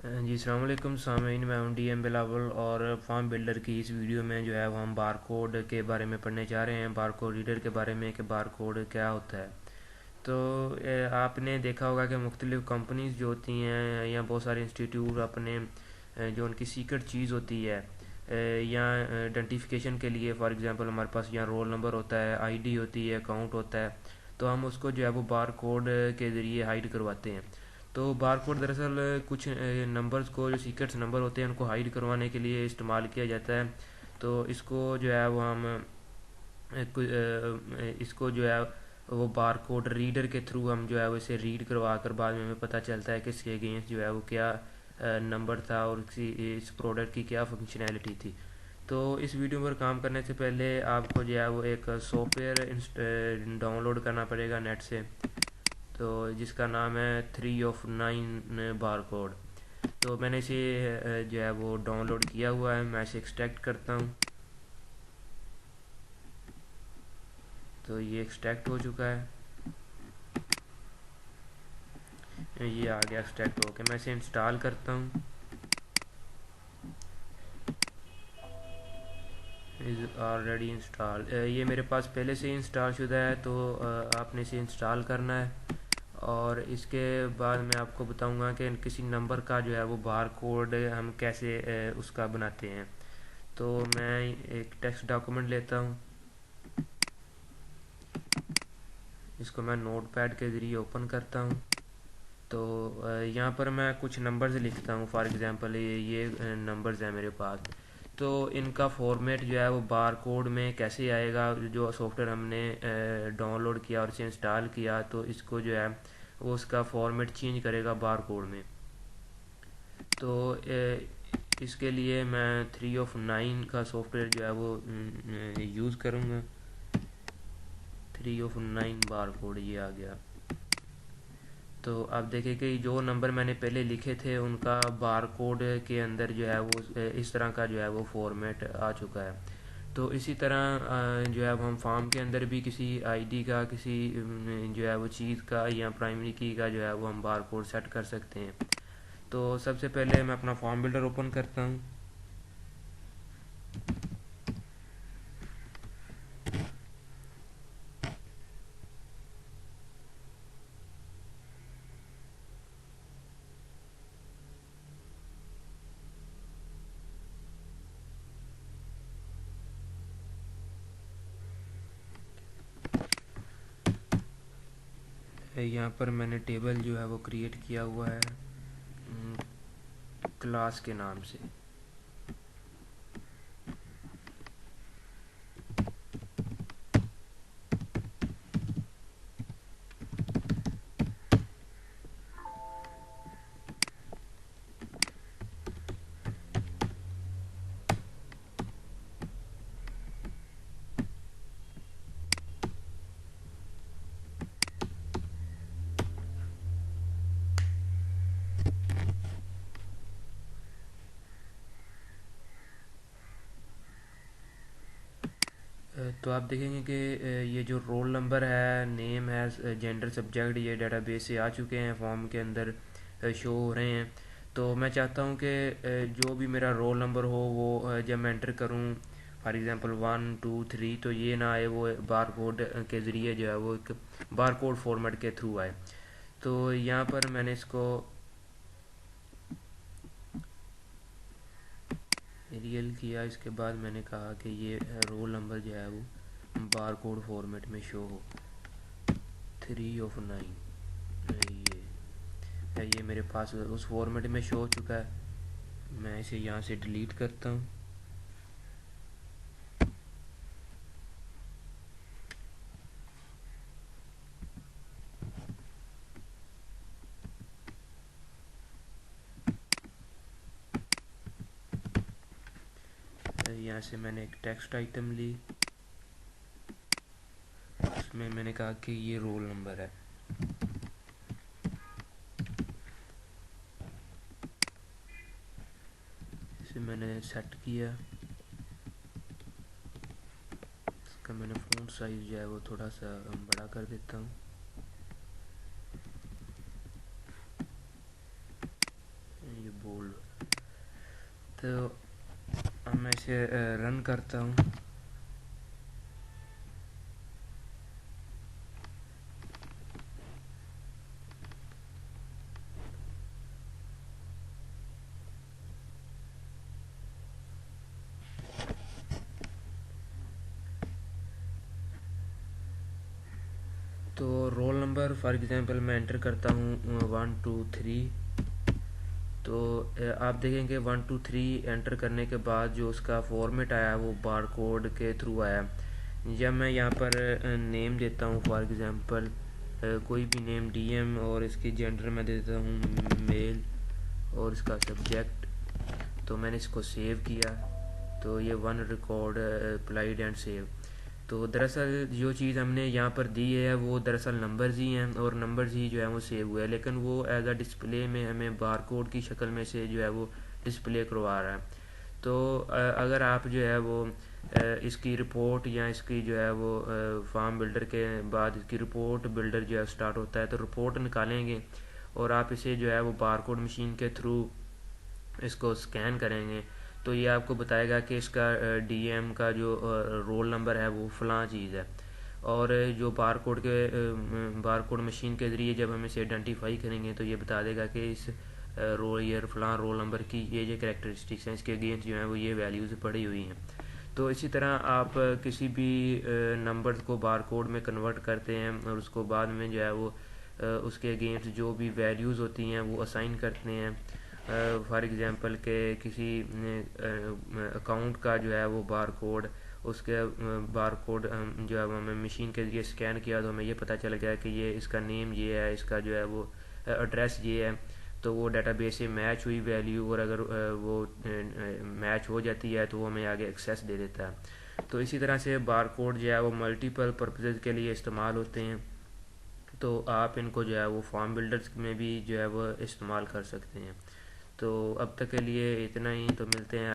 जी अस्सलाम वालेकुम सामीन, मैं हूं डीएम बिलावल और फार्म बिल्डर की इस वीडियो में जो है वो हम बार कोड के बारे में पढ़ने जा रहे हैं। बार कोड रीडर के बारे में कि बार कोड क्या होता है। तो आपने देखा होगा कि मुख्तलिफ़ कंपनीज जो होती हैं या बहुत सारे इंस्टीट्यूट अपने जो उनकी सीक्रेट चीज़ होती है या आइडेंटिफिकेशन के लिए, फॉर एग्जांपल हमारे पास यहाँ रोल नंबर होता है, आईडी होती है, अकाउंट होता है, तो हम उसको जो है वो बार कोड के ज़रिए हाइड करवाते हैं। तो बार कोड दरअसल कुछ नंबर्स को, जो सीक्रेट्स नंबर होते हैं, उनको हाइड करवाने के लिए इस्तेमाल किया जाता है। तो इसको जो है वो हम इसको जो है वो बार कोड रीडर के थ्रू हम जो है वो इसे रीड करवा कर बाद में हमें पता चलता है कि इसके अगेंस्ट जो है वो क्या नंबर था और इस प्रोडक्ट की क्या फंक्शनैलिटी थी। तो इस वीडियो पर काम करने से पहले आपको जो है वो एक सॉफ्टवेयर डाउनलोड करना पड़ेगा नेट से, तो जिसका नाम है 3 of 9 बार कोड। तो मैंने इसे जो है वो डाउनलोड किया हुआ है। मैं इसे एक्सट्रैक्ट करता हूँ। तो ये एक्सट्रैक्ट हो चुका है, ये आ गया एक्सट्रैक्ट होके। मैं इसे इंस्टॉल करता हूँ। इज़ ऑलरेडी इंस्टॉल, ये मेरे पास पहले से ही इंस्टॉल शुदा है, तो आपने इसे इंस्टॉल करना है। और इसके बाद मैं आपको बताऊंगा कि किसी नंबर का जो है वो बार कोड हम कैसे उसका बनाते हैं। तो मैं एक टेक्स्ट डॉक्यूमेंट लेता हूँ, इसको मैं नोट पैड के ज़रिए ओपन करता हूँ। तो यहाँ पर मैं कुछ नंबर्स लिखता हूँ। फॉर एग्ज़ाम्पल ये नंबर्स हैं मेरे पास। तो इनका फॉर्मेट जो है वो बार कोड में कैसे आएगा, जो सॉफ्टवेयर हमने डाउनलोड किया और इसे इंस्टॉल किया, तो इसको जो है वो उसका फॉर्मेट चेंज करेगा बार कोड में। तो इसके लिए मैं 3 of 9 का सॉफ्टवेयर जो है वो यूज़ करूँगा। 3 of 9 बार कोड ये आ गया। तो आप देखें कि जो नंबर मैंने पहले लिखे थे उनका बार कोड के अंदर जो है वो इस तरह का जो है वो फॉर्मेट आ चुका है। तो इसी तरह जो है हम फॉर्म के अंदर भी किसी आईडी का, किसी जो है वो चीज़ का या प्राइमरी की का जो है वो हम बार कोड सेट कर सकते हैं। तो सबसे पहले मैं अपना फॉर्म बिल्डर ओपन करता हूँ। यहाँ पर मैंने टेबल जो है वो क्रिएट किया हुआ है क्लास के नाम से। तो आप देखेंगे कि ये जो रोल नंबर है, नेम है, जेंडर, सब्जेक्ट, ये डेटाबेस से आ चुके हैं, फॉर्म के अंदर शो हो रहे हैं। तो मैं चाहता हूँ कि जो भी मेरा रोल नंबर हो वो जब मैं एंटर करूँ, फॉर एग्ज़ाम्पल 1 2 3, तो ये ना आए, वो बार कोड के ज़रिए जो है वो एक बार कोड फॉर्मेट के थ्रू आए। तो यहाँ पर मैंने इसको रियल किया। इसके बाद मैंने कहा कि ये रोल नंबर जो है वो बार कोड फॉर्मेट में शो हो। 3 of 9, ये मेरे पास उस फॉर्मेट में शो हो चुका है। मैं इसे यहाँ से डिलीट करता हूँ। यहाँ से मैंने एक टेक्स्ट आइटम ली, उसमें मैंने कहा कि ये रोल नंबर है। इसे मैंने सेट किया। इसका मैंने फ़ॉन्ट साइज़ जो है वो थोड़ा सा बड़ा कर देता हूँ। ये बोल्ड तो अब मैं इसे रन करता हूँ। तो रोल नंबर फॉर एग्जांपल मैं एंटर करता हूँ 123। तो आप देखेंगे 123 एंटर करने के बाद जो उसका फॉर्मेट आया वो बार कोड के थ्रू आया। जब मैं यहाँ पर नेम देता हूँ फॉर एग्जांपल कोई भी नेम डीएम, और इसकी जेंडर मैं दे देता हूँ मेल, और इसका सब्जेक्ट, तो मैंने इसको सेव किया। तो ये one record applied and save. तो दरअसल जो चीज़ हमने यहाँ पर दी है वो दरअसल नंबर्स ही हैं, और नंबर्स ही जो है वो सेव हुए हैं, लेकिन वो एज अ डिस्प्ले में हमें बार कोड की शक्ल में से जो है वो डिस्प्ले करवा रहा है। तो अगर आप जो है वो इसकी रिपोर्ट, या इसकी जो है वो फार्म बिल्डर के बाद इसकी रिपोर्ट बिल्डर जो है स्टार्ट होता है, तो रिपोर्ट निकालेंगे और आप इसे जो है वो बार कोड मशीन के थ्रू इसको स्कैन करेंगे, तो ये आपको बताएगा कि इसका डीएम का जो रोल नंबर है वो फ़लाँ चीज़ है। और जो बार कोड मशीन के ज़रिए जब हम इसे आइडेंटिफाई करेंगे तो ये बता देगा कि इस फ़लाँ रोल नंबर की ये करेक्टरिस्टिक्स हैं, इसके अगेंस्ट जो है वो ये वैल्यूज़ पड़ी हुई हैं। तो इसी तरह आप किसी भी नंबर को बार कोड में कन्वर्ट करते हैं और उसको बाद में जो है वो उसके अगेंस्ट जो भी वैल्यूज़ होती हैं वो असाइन करते हैं। फॉर एग्ज़ाम्पल के किसी अकाउंट का जो है वो बार कोड, उसके बार कोड जो है हमें मशीन के ज़रिए स्कैन किया तो हमें ये पता चल गया कि ये इसका नेम ये है, इसका जो है वो एड्रेस ये है। तो वो डाटाबेस से मैच हुई वैल्यू, और अगर वो मैच हो जाती है तो वो हमें आगे एक्सेस दे देता है। तो इसी तरह से बार कोड जो है वो मल्टीपल पर्पसेस के लिए इस्तेमाल होते हैं। तो आप इनको जो है वो फॉर्म बिल्डर्स में भी जो है वो इस्तेमाल कर सकते हैं। तो अब तक के लिए इतना ही, तो मिलते हैं